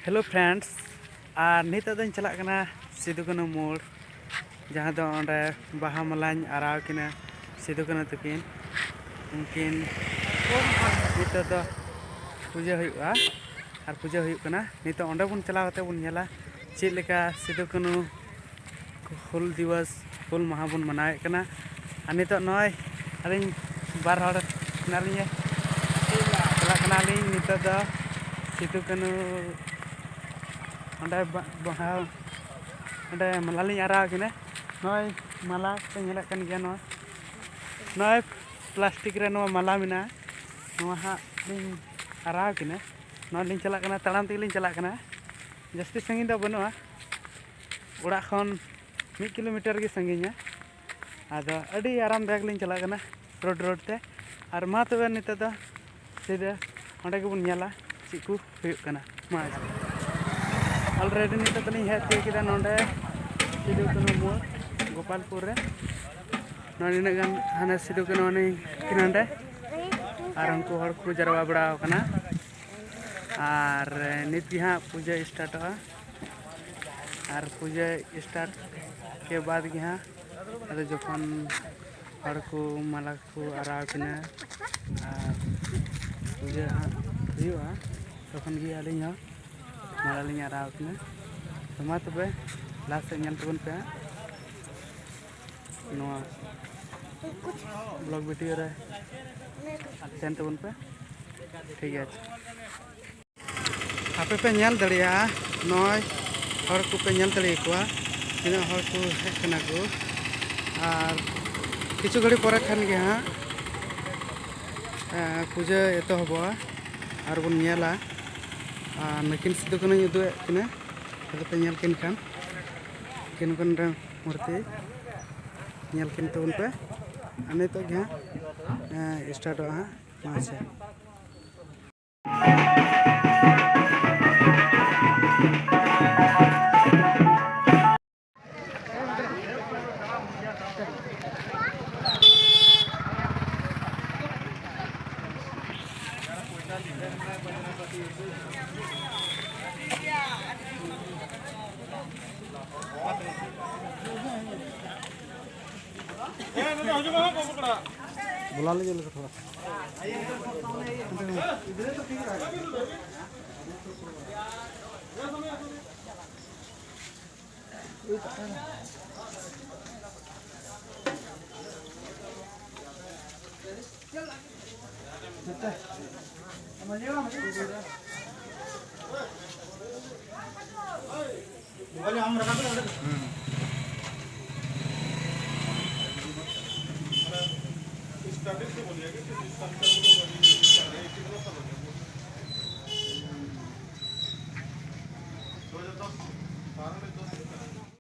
hello friends और नित चला सिदू कानू मोड़ जहाँ दो ओंडे बाहा मालाñ आराव किना सिदू कानू तकिन उनकिन नित दो पूजा हुआ और पूजा हुआ नित ओंडे बन चलाव कते बन नेला चेद लेका सिदू कानू हुल दिवस हुल माहा बन मनावे कना और नित नय अलिñ बार हड़ नालिñ चला कनालिñ नित दो सिदू कानू ओंडे बाहा ओंडे माला लिñ आराव किना नय माला पे नेलक कन गया नय प्लास्टिक रे नो माला मिना नो हा लिñ आराव किना नो लिñ चला कना ताड़ाम ते लिñ चला कना जास्ती संगीन दो बनुआ ओड़ा खन 1 किलोमीटर गे संगीना आदो अडी आरामदायक लिñ चला कना रोड ते और मा तबे नित दो सीधे ओंडे गे बन नेला चेद को हुयुग कना मा ऑलरेडी नित तलिñ हेज किदा नोंडे सिदू कानू मोड़ गोपालपुर रे निना गान हाने सिदू कानू किनांडे और उनको हर को जरवा बड़ा कना और नित गे हाँ पूजा स्टार्ट और पूजा स्टार्ट के बाद गे हाँ अदो जखन हर को माला को आराव किना और पूजा हाँ हुआ तखन गे आलिñ हाँ माला लिñ आराव किना तो मा तबे लास्ट नेल तबन पे नोआ ब्लॉग वीडियो रे सेन तबन पे ठीक है आपे पे नेल दड़िया नय हर को पे नेल दड़िया कोआ तिना हर को हेज कना को और किछु घड़ी परे खान गे हाँ पूजा एतहबा और बन नेला नकिन सिदू कानू उदुग किना अदो पे नेल किन खान किन कन मूर्ति नेल किन तबन पे नित गे हाँ स्टार्ट हाँ मासे बुला लीजिए थोड़ा